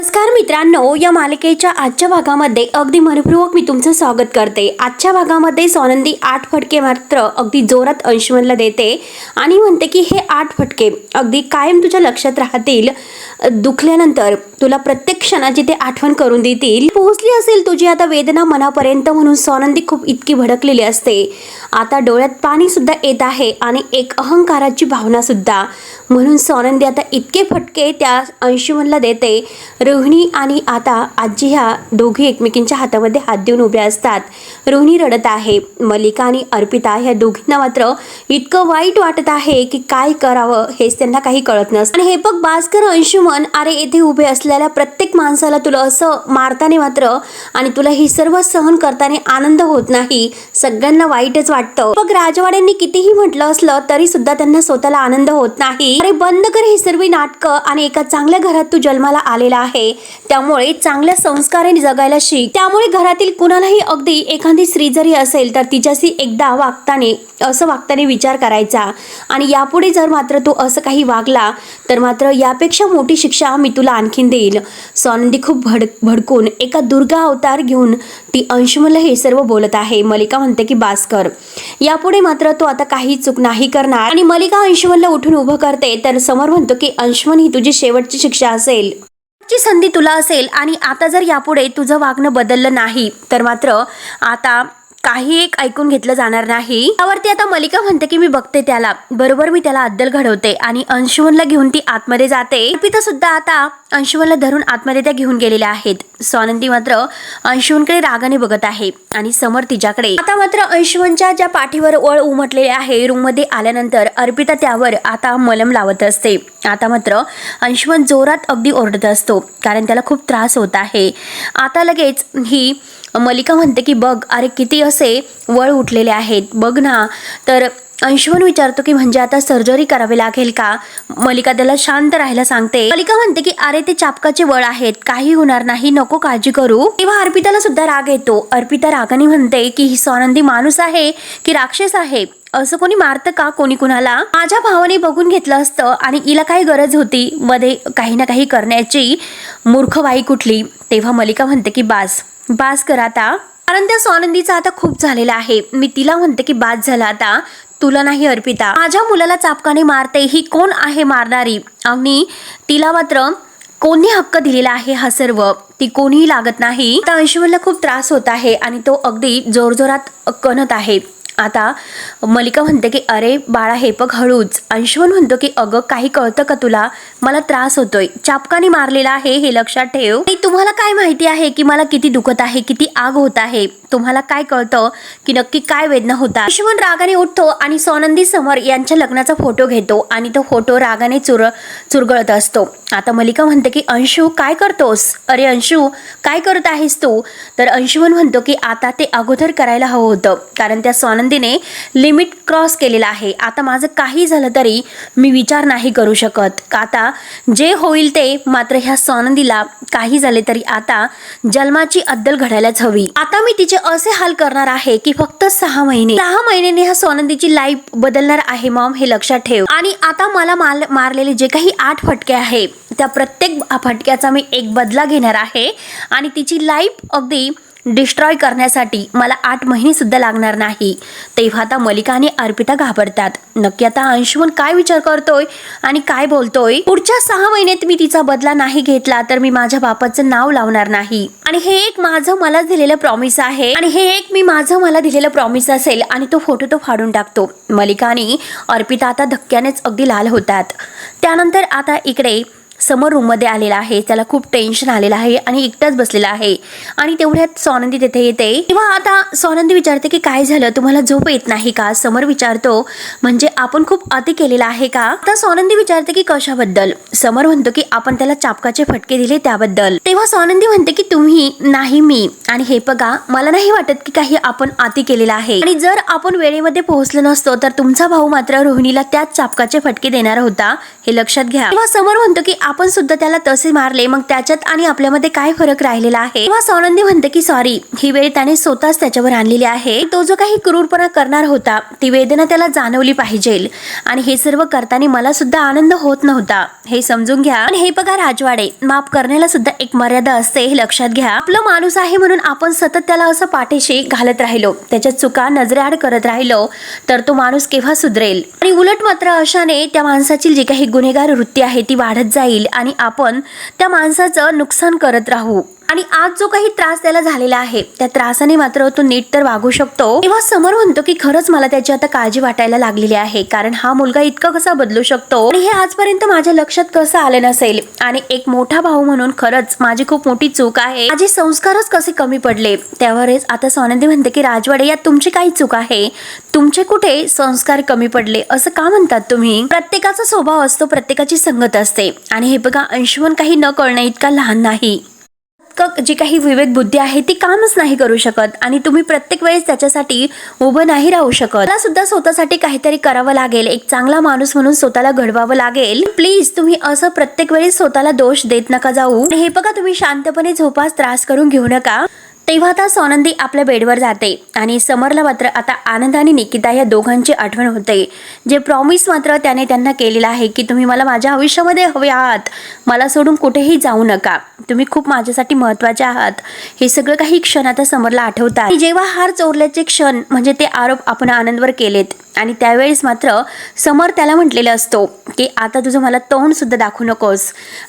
नमस्कार मित्रांनो, या मालिकेच्या आजच्या भागामध्ये अगदी मनपूर्वक मी तुमचं स्वागत करते। आजच्या भागामध्ये सोनंदी 8 फटके मात्र अगदी जोरात अंशुमनला देते आणि म्हणते की हे 8 फटके अगदी कायम तुझ्या लक्षात राहतील। दुखल्यानंतर तुला प्रत्येक क्षणाची ते आठवण करून देतील। पोहोचली असेल तुझी आता वेदना मनापर्यंत म्हणून सोनंदी खूप इतकी भडकलेली असते। आता डोळ्यात पाणी सुद्धा येत आहे आणि एक अहंकाराची भावना सुद्धा। म्हणून सोनंदी आता इतके फटके त्या अंशुमनला देते। रोहिणी आणि आता आजी ह्या दोघी एकमेकींच्या हातामध्ये हात देऊन उभ्या असतात। रोहिणी रडत आहे। मलिका आणि अर्पिता ह्या दोघींना मात्र इतकं वाईट वाटत आहे की काय करावं हेच त्यांना काही कळत नसतं। आणि हे बघ भास्कर, अंशुमन, अरे येथे उभे असलेल्या प्रत्येक माणसाला तुला असं मारताना मात्र आणि तुला ही सर्व सहन करताना आनंद होत नाही, सगळ्यांना वाईटच वाटतं। बघ राजवाड्यांनी कितीही म्हटलं असलं तरी सुद्धा त्यांना स्वतःला आनंद होत नाही। अरे बंद कर ही सर्व नाटकं आणि एका चांगल्या घरात तू जन्माला आलेला आहे, त्यामुळे चांगल्या संस्काराने जगायला शिक। त्यामुळे घरातील कुणालाही अगदी एखादी स्त्री जरी असेल तर तिच्याशी एकदा वागताना विचार करायचा आणि यापुढे जर मात्र तू असं काही वागला तर मात्र यापेक्षा मोठी शिक्षा मी तुला आणखीन देईल। सोनंदी खूप भडकून एका दुर्गा अवतार घेऊन ती अंशुमनला हे सर्व बोलत आहे। मलिका म्हणते की भास्कर, यापुढे मात्र तू आता काही चूक नाही करणार। आणि मलिका अंशुमनला उठून उभं करते तर समर म्हणतो की अंशुमन, ही तुझी शेवटची शिक्षा असेल, ची संधी तुला असेल आणि आता जर यापुढे तुझं वागणं बदललं नाही तर मात्र आता काही एक ऐकून घेतलं जाणार नाही। त्यावरती आता मलिका म्हणते की मी बघते त्याला, बरोबर मी त्याला अद्दल घडवते आणि अंशुमनला घेऊन ती आतमध्ये जाते। अर्पिता सुद्धा आता अंशुमनला धरून आतमध्ये त्या घेऊन गेलेल्या आहेत। सोनंदी मात्र अंशुमनकडे रागाने बघत आहे आणि समर तिच्याकडे। आता मात्र अंशुमनच्या ज्या पाठीवर वळ उमटलेले आहे, रूम मध्ये आल्यानंतर अर्पिता त्यावर आता मलम लावत असते। आता मात्र अंशुमन जोरात अगदी ओरडत असतो कारण त्याला खूप त्रास होत आहे। आता लगेच ही मलिका म्हणते की बघ, अरे किती असे वळ उठलेले आहेत बघ ना। तर अंशुमन विचारतो की म्हणजे आता सर्जरी करावी लागेल का? मलिका त्याला शांत राहायला सांगते। मलिका म्हणते की अरे ते चापकाचे वळ आहेत, काही होणार नाही, नको काळजी करू। तेव्हा अर्पिताला सुद्धा राग येतो। अर्पिता रागाने म्हणते की ही सोनंदी माणूस आहे की राक्षस आहे? असं कोणी मारतं का कोणी कुणाला? माझ्या भावाने बघून घेतलं असतं आणि हिला काय गरज होती मध्ये काही ना काही करण्याची, मूर्ख बाई कुठली। तेव्हा मलिका म्हणते की बास कर आता, कारण त्या सोनंदीचा आता खूप झालेला आहे। मी तिला म्हणते की बास झाला आता, तुला नाही अर्पिता। माझ्या मुलाला चापकाने मारते, ही कोण आहे मारणारी? आणि तिला मात्र कोणी हक्क दिलेला आहे हा सर्व? ती कोणीही लागत नाही। आता अंशुमनला खूप त्रास होत आहे आणि तो अगदी जोरजोरात कणत आहे। आता मलिका म्हणते की अरे बाळा हे बघ हळूच। अंशुमन म्हणतो की अगं काही कळतं का तुला? मला त्रास होतोय, चापकाने मारलेला आहे हे लक्षात ठेव। आणि तुम्हाला काय माहिती आहे की मला किती दुखत आहे, किती आग होत आहे? तुम्हाला काय कळतं की नक्की काय वेदना होतात? अंशुमन रागाने उठतो आणि सोनंदी समर यांच्या लग्नाचा फोटो घेतो आणि तो फोटो रागाने चुरगळत असतो। आता मलिका म्हणते की अंशू काय करतोस? अरे अंशू काय करत आहेस तू? तर अंशुमन म्हणतो की आता ते अगोदर करायला हवं होतं, कारण त्या सोनंदीने लिमिट क्रॉस केलेला आहे। आता माझं काही झालं तरी मी विचार नाही करू शकत। आता जे होईल ते मात्र ह्या सोनंदीला काही झाले तरी आता जन्माची अद्दल घडायलाच हवी। आता मी तिचे असे हाल करणार आहे की फक्त 6 महिन्याने ह्या सोनंदीची लाईफ बदलणार आहे मॉम, हे लक्षात ठेव। आणि आता मला मारलेले जे काही 8 फटके आहे त्या प्रत्येक फटक्याचा मी एक बदला घेणार आहे आणि तिची लाईफ अगदी डिस्ट्रॉय करण्यासाठी मला 8 महिने सुद्धा लागणार नाही। तेव्हा आता मलिका आणि अर्पिता घाबरतात। नक्की आता अंशुमन काय विचार करतोय आणि काय बोलतोय? पुढच्या 6 महिन्यात मी तिचा बदला नाही घेतला तर मी माझ्या बापाचं नाव लावणार नाही आणि हे एक माझं मला दिलेलं प्रॉमिस आहे आणि हे एक मी माझं मला दिलेलं प्रॉमिस असेल। आणि तो फोटो तो फाडून टाकतो। मलिका आणि अर्पिता आता धक्क्यानेच अगदी लाल होतात। त्यानंतर आता इकडे समोर रूम मध्ये आलेला आहे, त्याला खूप टेन्शन आलेलं आहे आणि एकटाच बसलेला आहे आणि तेवढ्यात सोनंदी तिथे येते। तेव्हा आता सोनंदी विचारते की काय झालं, तुम्हाला झोप येत नाही का? समर विचारतो म्हणजे आपण खूप अति केलेला आहे का? आता सोनंदी विचारते की कशाबद्दल? समर म्हणतो की आपण त्याला चापकाचे फटके दिले त्याबद्दल। तेव्हा सोनंदी म्हणते की तुम्ही नाही मी, आणि हे बघा मला नाही वाटत की काही आपण अति केलेला आहे आणि जर आपण वेळेमध्ये पोहोचलो नसतो तर तुमचा भाऊ मात्र रोहिणीला त्याच चापकाचे फटके देणार होता, हे लक्षात घ्या। तेव्हा समर म्हणतो की आपण सुद्धा त्याला तसे मारले, मग त्याच्यात आणि आपल्यामध्ये काय फरक राहिलेला आहे? तेव्हा स्वानंदी म्हणते की सॉरी, ही वेळ त्याने स्वतःच त्याच्यावर आणलेली आहे. तो जो काही क्रूरपणा करणार होता ती वेदना त्याला जाणवली पाहिजे, आणि हे सर्व करताना मला सुद्धा आनंद होत नव्हता, हे समजून घ्या. आणि हे बघा राजवाडे, माफ करण्याला सुद्धा एक मर्यादा असते, हे लक्षात घ्या. आपला माणूस आहे म्हणून आपण सतत त्याला असं पाठीशी घालत राहिलो, त्याच्या चुका नजरेआड करत राहिलो, तर तो माणूस केव्हा सुधरेल? आणि उलट मात्र अशाने त्या माणसाची जी काही गुन्हेगार वृत्ती आहे ती वाढत जाईल आणि आपण त्या माणसाचं नुकसान करत राहू. आणि आज जो काही त्रास त्याला झालेला आहे त्या त्रासाने मात्र तो नीट तर वागू शकतो. तेव्हा समर म्हणतो की खरंच मला त्याची आता काळजी वाटायला लागलेली आहे, कारण हा मुलगा इतका कसा बदलू शकतो आणि हे आजपर्यंत माझ्या लक्षात कसं आलं नसेल. आणि एक मोठा भाऊ म्हणून खरंच माझी खूप मोठी चूक आहे, माझे संस्कारच कसे कमी पडले. त्यावरच आता स्वानंदी म्हणते की राजवाडे, यात तुमची काही चूक आहे, तुमचे कुठे संस्कार कमी पडले असं का म्हणतात तुम्ही? प्रत्येकाचा स्वभाव असतो, प्रत्येकाची संगत असते. आणि हे बघा अंशुमन काही न कळणं इतका लहान नाही, जी काही विवेक बुद्धी आहे ती कामच नाही करू शकत, आणि तुम्ही प्रत्येक वेळेस त्याच्यासाठी उभं नाही राहू शकत. मला सुद्धा स्वतःसाठी काहीतरी करावं लागेल, एक चांगला माणूस म्हणून स्वतःला घडवावं लागेल. प्लीज तुम्ही असं प्रत्येक वेळेस स्वतःला दोष देत नका जाऊ. हे बघा तुम्ही शांतपणे झोपास त्रास करून घेऊ नका. तेव्हा आता स्वानंदी आपल्या बेडवर जाते आणि समरला मात्र आता आनंद आणि निकिता या दोघांची आठवण होते, जे प्रॉमिस मात्र त्याने त्यांना केलेलं आहे की तुम्ही मला माझ्या आयुष्यामध्ये हवे आहात, मला सोडून कुठेही जाऊ नका, तुम्ही खूप माझ्यासाठी महत्त्वाचे आहात. हे सगळं काही क्षण आता समरला आठवतात. जेव्हा हार चोरल्याचे क्षण म्हणजे ते आरोप आपण आनंदवर केलेत, आणि त्यावेळेस मात्र समर त्याला म्हटलेलं असतो की आता तुझं मला तोंड सुद्धा दाखवू नकोस.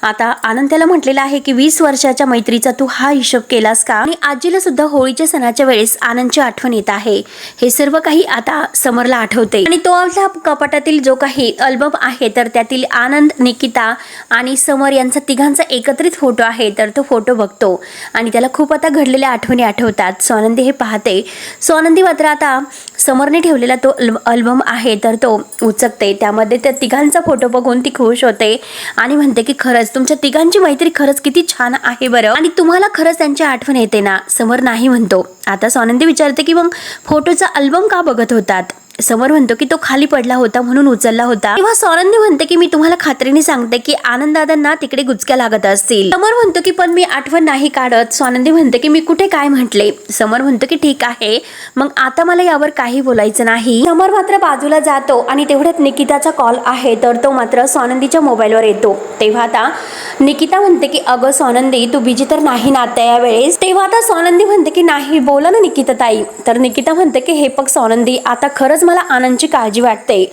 आता आनंद त्याला म्हटलेला आहे की 20 वर्षाच्या मैत्रीचा तू हा हिशोब केलास का? आणि आजीला सुद्धा होळीच्या सणाच्या वेळेस आनंदची आठवण येत आहे. हे सर्व काही आता समरला आठवते आणि तो आपल्या कपाटातील जो काही अल्बम आहे तर त्यातील आनंद, निकिता आणि समर यांचा तिघांचा एकत्रित फोटो आहे, तर तो फोटो बघतो आणि त्याला खूप आता घडलेल्या आठवणी आठवतात. स्वानंदी हे पाहते. स्वानंदी मात्र आता समरने ठेवलेला तो अल्बम आहे तर तो उचकते, त्यामध्ये त्या तिघांचा फोटो बघून ती खुश होते आणि म्हणते की खरंच तुमच्या तिघांची मैत्री खरंच किती छान आहे बरं, आणि तुम्हाला खरंच त्यांची आठवण येते ना? समर नाही म्हणतो. आता स्वानंदी विचारते की मग फोटोचा अल्बम का बघत होतात? समर म्हणतो की तो खाली पडला होता म्हणून उचलला होता. तेव्हा स्वानंदी म्हणते की मी तुम्हाला खात्रीने सांगते की आनंददादांना तिकडे गुचक्या लागत असतील. समर म्हणतो की पण मी आठवण नाही काढत. स्वानंदी म्हणते की मी कुठे काय म्हटले? समर म्हणतो की ठीक आहे, मग आता मला यावर काही बोलायचं नाही. समर मात्र बाजूला जातो आणि तेवढ्यात निकिताचा कॉल आहे तर तो मात्र स्वानंदीच्या मोबाईलवर येतो. तेव्हा आता निकिता म्हणते की अगं स्वानंदी, तू बिजी तर नाही ना आता यावेळेस? तेव्हा आता स्वानंदी म्हणते की नाही, बोला ना निकिता ताई. तर निकिता म्हणते की हे बघ स्वानंदी, आता खरंच मला आनंदची काळजी वाटते,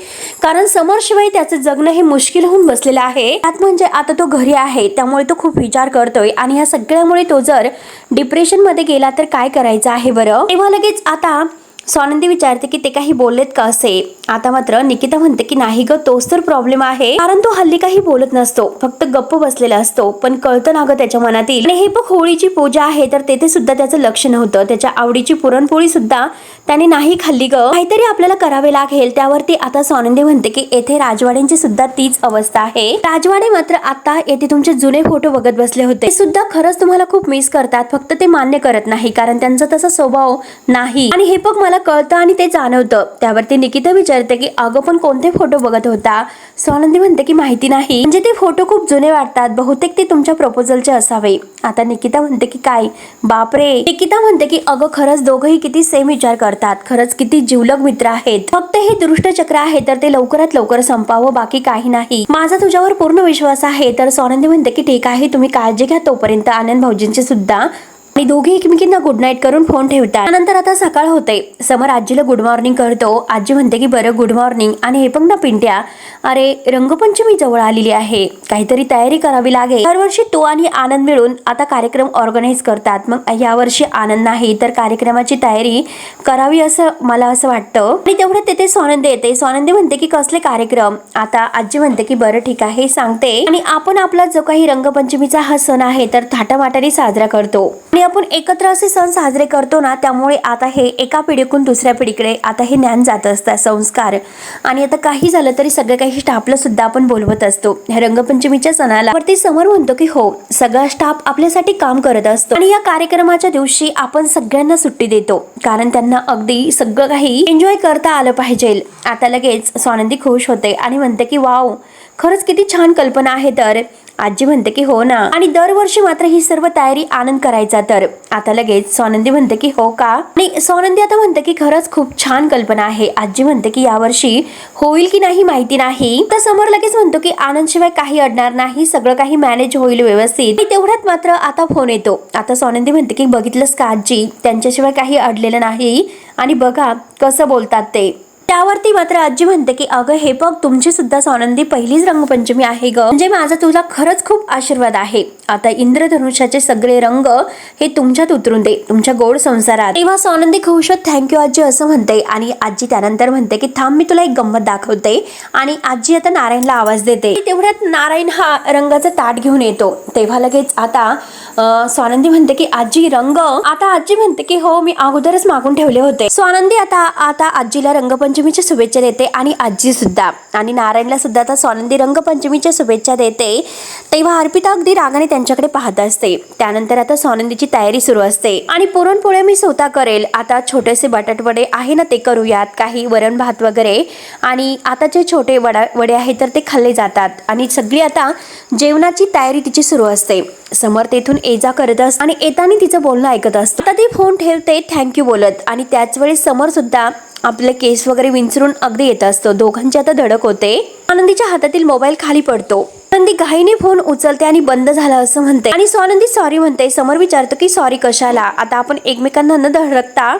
कारण समोरशिवाय त्याचं जगणं हे मुश्किल होऊन बसलेलं आहे. त्यात म्हणजे आता तो घरी आहे त्यामुळे तो खूप विचार करतोय, आणि या सगळ्यामुळे तो जर डिप्रेशन मध्ये गेला तर काय करायचं आहे बरं? तेव्हा लगेच आता स्वानंदी विचारते की ते काही बोललेत का असे? आता मात्र निकिता म्हणते की नाही ग, तोच तर प्रॉब्लेम आहे, कारण तो हल्ली काही बोलत नसतो, फक्त गप्प बसलेला असतो, पण कळतं ना ग त्याच्या मनातील. आणि हे बघ होळीची पूजा आहे तर तेथे सुद्धा त्याचं लक्ष नव्हतं, त्याच्या आवडीची पुरणपोळी सुद्धा त्याने नाही खाल्ली ग, काहीतरी आपल्याला करावे लागेल. त्यावरती आता स्वानंदी म्हणते की येथे राजवाड्यांची सुद्धा तीच अवस्था आहे. राजवाडे मात्र आता येथे तुमचे जुने फोटो बघत बसले होते, ते सुद्धा खरंच तुम्हाला खूप मिस करतात, फक्त ते मान्य करत नाही कारण त्यांचा तसा स्वभाव नाही. आणि हे बघ मला कळतं आणि ते जाणवतं. त्यावरती निकिता विचारते की अगं पण कोणते फोटो बघत होता? स्वानंदी म्हणते की माहिती नाही, म्हणजे ते फोटो खूप जुने वाटतात, बहुतेक ते तुमच्या प्रपोजलचे असावे. आता निकिता म्हणते की काय बापरे? निकिता म्हणते की अगं खरंच दोघंही किती सेम विचार करतात, खरंच किती जिवलग मित्र आहेत, फक्त हे दुष्टचक्र आहे तर ते लवकरात लवकर संपावं, बाकी काही नाही. माझा तुझ्यावर पूर्ण विश्वास आहे. तर स्वानंदी म्हणते की ठीक आहे, तुम्ही काळजी घ्या तोपर्यंत. आनंद भाऊजींची सुद्धा. आणि दोघे एकमेकींना गुड नाईट करून फोन ठेवतात. नंतर आता सकाळ होते. समर आजीला गुड मॉर्निंग करतो. आजी म्हणते की बरं गुड मॉर्निंग. आणि हे पण ना पिंट्या, अरे रंगपंचमी जवळ आलेली आहे, काहीतरी तयारी करावी लागेल. दरवर्षी तो आणि आनंद मिळून आता कार्यक्रम ऑर्गनाईज करतात, मग यावर्षी आनंद नाही तर कार्यक्रमाची तयारी करावी असं मला असं वाटतं. आणि तेवढ्यात तेथे स्वानंदी येते. स्वानंदी म्हणते की कसले कार्यक्रम? आता आजी म्हणते की बरं ठीक आहे सांगते, आणि आपण आपला जो काही रंगपंचमीचा हा सण आहे तर थाटामाटाने साजरा करतो, आणि आपण एकत्र असे सण साजरे करतो ना, त्यामुळे आता हे एका पिढीकडून दुसऱ्या पिढीकडे आता हे ज्ञान जात असतात, संस्कार. आणि आता काही झालं तरी सगळं काही स्टाफला सुद्धा आपण बोलवत असतो ह्या रंगपंचमीच्या सणाला. वरती समोर म्हणतो की हो, सगळा स्टाफ आपल्यासाठी काम करत असतो, आणि या कार्यक्रमाच्या दिवशी आपण सगळ्यांना सुट्टी देतो, कारण त्यांना अगदी सगळं काही एन्जॉय करता आलं पाहिजे. आता लगेच स्वानंदी खुश होते आणि म्हणते की वाव, खरंच किती छान कल्पना आहे. तर आजी म्हणते की हो ना, आणि दरवर्षी मात्र ही सर्व तयारी आनंद करायचा. तर आता लगेच स्वानंदी म्हणते की हो का. आणि स्वानंदी आता म्हणते की खरंच खूप छान कल्पना आहे. आजी म्हणते की यावर्षी होईल की नाही माहिती नाही. तर समोर लगेच म्हणतो की आनंद शिवाय काही अडणार नाही, सगळं काही मॅनेज होईल व्यवस्थित. तेवढ्यात मात्र आता फोन येतो. आता स्वानंदी म्हणते की बघितलंस का आजी, त्यांच्याशिवाय काही अडलेलं नाही आणि बघा कसं बोलतात ते. त्यावरती मात्र आजी म्हणते की अगं हे बघ, तुमची सुद्धा स्वानंदी पहिलीच रंगपंचमी आहे ग, म्हणजे माझा तुझा खरंच खूप आशीर्वाद आहे. आता इंद्रधनुष्याचे सगळे रंग हे तुमच्यात उतरून दे, तुमच्या गोड संसारात. तेव्हा स्वानंदी खुश होत थँक्यू आजी असं म्हणते. आणि आजी त्यानंतर म्हणते की थांब, मी तुला एक गंमत दाखवते. आणि आजी आता नारायणला आवाज देते. तेवढ्यात नारायण हा रंगाचा ताट घेऊन येतो. तेव्हा लगेच आता स्वानंदी म्हणते की आजी रंग. आता आजी म्हणते की हो, मी अगोदरच मागून ठेवले होते. स्वानंदी आता आजीला रंगपंचमीच्या शुभेच्छा देते आणि आजी सुद्धा, आणि नारायणला सुद्धा आता स्वानंदी रंगपंचमीच्या शुभेच्छा देते. तेव्हा अर्पिता अगदी रागाने त्यांच्याकडे पाहत असते. त्यानंतर आता स्वानंदीची तयारी सुरू असते. आणि पुरणपोळ्या मी स्वतः करेल. आता छोटेसे बटाटवडे आहे ना ते करूयात, काही वरण भात वगैरे. आणि आता जे छोटे वडे आहेत तर ते खाल्ले जातात. आणि सगळी आता जेवणाची तयारी तिची सुरू असते. समोर तेथून एजा करत असते आणि येताना तिचं बोलणं ऐकत असतं. आता ती फोन ठेवते थँक्यू बोलत. आणि त्याच वेळी समोर सुद्धा आपले केस वगैरे विंचरून अगदी येत असतो. दोघांची आता धडक होते. आनंदीच्या हातातील मोबाईल खाली पडतो. स्वानंदी घाईने फोन उचलते आणि बंद झाला असं म्हणते. आणि स्वानंदी सॉरी म्हणते. समोर विचारतो की सॉरी कशाला, आता आपण एकमेकांना न धडकता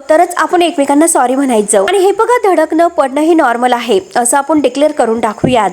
तरच आपण एकमेकांना सॉरी म्हणायचं. आणि हे बघा, धडकणं पडणं हे नॉर्मल आहे असं आपण डिक्लेअर करून टाकूयात.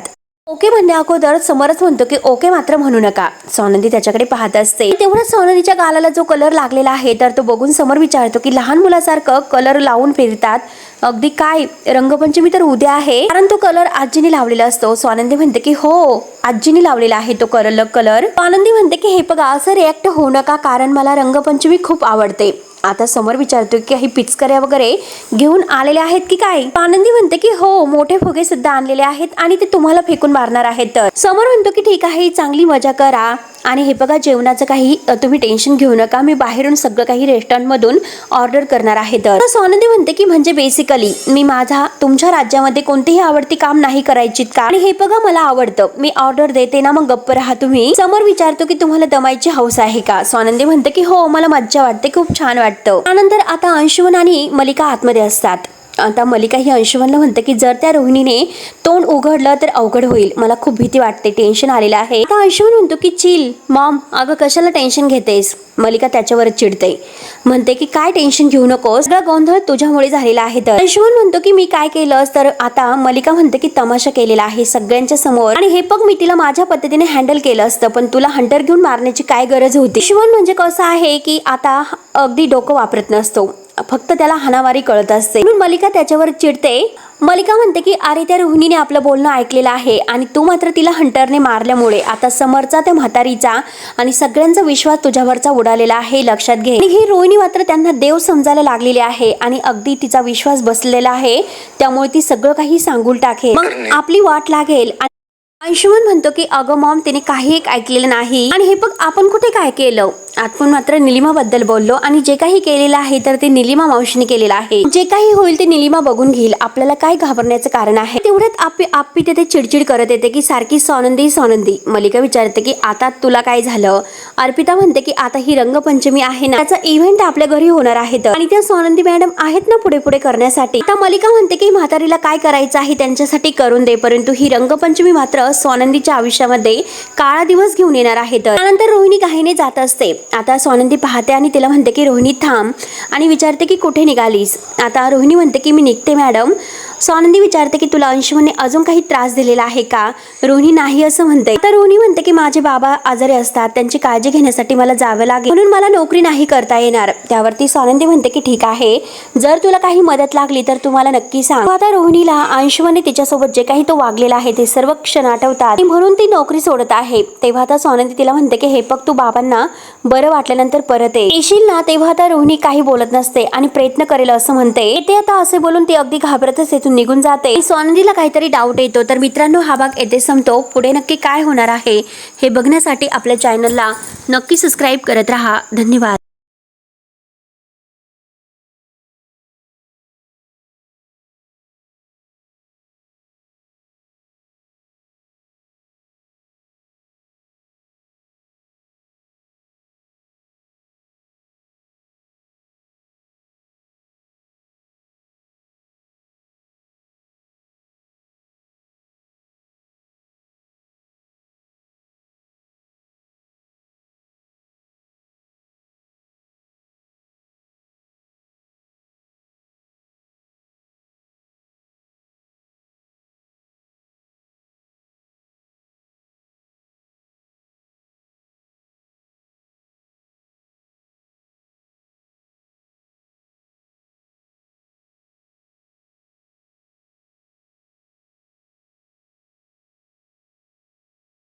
ओके म्हणण्या अगोदर समोरच म्हणतो की ओके मात्र म्हणू नका. स्वानंदी त्याच्याकडे पाहत असते. तेवढ्याच स्वानंदीच्या गालाला जो कलर लागलेला आहे तर तो बघून समोर विचारतो की लहान मुलासारखं कलर लावून फिरतात, अगदी काय, रंगपंचमी तर उद्या आहे. कारण तो कलर आजीने लावलेला असतो. स्वानंदी म्हणते की हो, आजीने लावलेला आहे तो कलर. स्वानंदी म्हणते की हे बघा, असं रिॲक्ट होऊ नका, कारण मला रंगपंचमी खूप आवडते. आता समोर विचारतो की काही पिचकऱ्या वगैरे घेऊन आलेले आहेत की काय. आनंदी म्हणते की हो, मोठे फुगे सुद्धा आणलेले आहेत आणि ते तुम्हाला फेकून मारणार आहेत. तर समोर म्हणतो की ठीक आहे, चांगली मजा करा. आणि हे बघा, जेवणाचं काही तुम्ही टेन्शन घेऊ नका, मी बाहेरून सगळं काही रेस्टॉरंटमधून ऑर्डर करणार आहे. तर स्वानंदी म्हणते की म्हणजे बेसिकली मी माझा तुमच्या राज्यामध्ये कोणतेही आवडती काम नाही करायची का. आणि हे बघा, मला आवडतं, मी ऑर्डर देते ना, मग गप्प राहा तुम्ही. समोर विचारतो की तुम्हाला दमायची हौस आहे का. स्वानंदी म्हणते की हो, मला मज्जा वाटते, खूप छान वाटतं. त्यानंतर आता अंशुमन आणि मलिका आतमध्ये असतात. आता मलिका ही अंशुमनला म्हणते की जर त्या रोहिणीने तोंड उघडलं तर अवघड होईल, मला खूप भीती वाटते, टेन्शन आलेलं आहे. आता अंशुमन म्हणतो की चिल मॉम, अगं कशाला टेन्शन घेतेस. मलिका त्याच्यावरच चिडते, म्हणते की काय टेन्शन घेऊ नकोस, सगळा गोंधळ तुझ्यामुळे झालेला आहे. तर अंशुमन म्हणतो की मी काय केलं. तर आता मलिका म्हणते की तमाशा केलेला आहे सगळ्यांच्या समोर, आणि हे बघ, मी तिला माझ्या पद्धतीने हँडल केलं असतं, पण तुला हंटर घेऊन मारण्याची काय गरज होती. अंशुमन म्हणजे कसं आहे की आता अगदी डोकं वापरत नसतो, फक्त त्याला हाणामारी कळत असते. म्हणून मलिका त्याच्यावर चिडते. मलिका म्हणते की अरे, त्या रोहिणीने आपलं बोलणं ऐकलेलं आहे आणि तू मात्र तिला हंटरने मारल्यामुळे आता समोरचा, त्या म्हातारीचा आणि सगळ्यांचा विश्वास तुझ्यावरचा उडालेला आहे, लक्षात घे. आणि ही रोहिणी मात्र त्यांना देव समजायला लागलेली आहे आणि अगदी तिचा विश्वास बसलेला आहे, त्यामुळे ती सगळं काही सांगून टाकेल, मग आपली वाट लागेल. अंशुमन म्हणतो की अगं मॉम, तिने काही एक ऐकलेलं नाही. आणि हे बघ, आपण कुठे काय केलं, आपण मात्र निलिमाबद्दल बोललो आणि जे काही केलेलं आहे तर ते निलिमा मावशीने केलेलं आहे. जे काही होईल ते निलिमा बघून घेईल, आपल्याला काय घाबरण्याचं कारण आहे. तेवढ्यात आप्पी तिथे चिडचिड करत येते की सारखी स्वानंदी. मलिका विचारते की आता तुला काय झालं. अर्पिता म्हणते की आता ही रंगपंचमी आहे ना, त्याचा इव्हेंट आपल्या घरी होणार आहे आणि त्या स्वानंदी मॅडम आहेत ना पुढे करण्यासाठी. आता मलिका म्हणते की म्हातारीला काय करायचं आहे त्यांच्यासाठी करून दे, परंतु ही रंगपंचमी मात्र स्वानंदीच्या आयुष्यामध्ये काळा दिवस घेऊन येणार आहे. त्यानंतर रोहिणी घाईने जात असते. आता स्वानंदी पाहते आणि तिला म्हणते की रोहिणी थांब, आणि विचारते की कुठे निघालीस. आता रोहिणी म्हणते की मी निघते मॅडम. स्वानंदी विचारते की तुला अंशुमनने अजून काही त्रास दिलेला आहे का. रोहिणी नाही असं म्हणते. तर रोहिणी म्हणते की माझे बाबा आजारी असतात, त्यांची काळजी घेण्यासाठी मला जावं लागेल, म्हणून मला नोकरी नाही करता येणार. त्यावरती स्वानंदी म्हणते की ठीक आहे, जर तुला काही मदत लागली तर तुम्हाला नक्की सांग. आता रोहिणीला अंशुमनने तिच्यासोबत जे काही तो वागलेला आहे ते सर्व क्षण आठवतात, म्हणून ती नोकरी सोडत आहे. तेव्हा आता स्वानंदी तिला म्हणते की हे बघ, तू बाबांना बरं वाटल्यानंतर परत येशील ना. तेव्हा आता रोहिणी काही बोलत नसते आणि प्रयत्न करेल असं म्हणते. ते आता असे बोलून ती अगदी घाबरतच येथून निघून जाते. स्वानंदीला काहीतरी डाऊट येतो. तर मित्रांनो, हा भाग येथे संपतो. पुढे नक्की काय होणार आहे हे बघण्यासाठी आपल्या चॅनलला नक्की सबस्क्राईब करत राहा. धन्यवाद.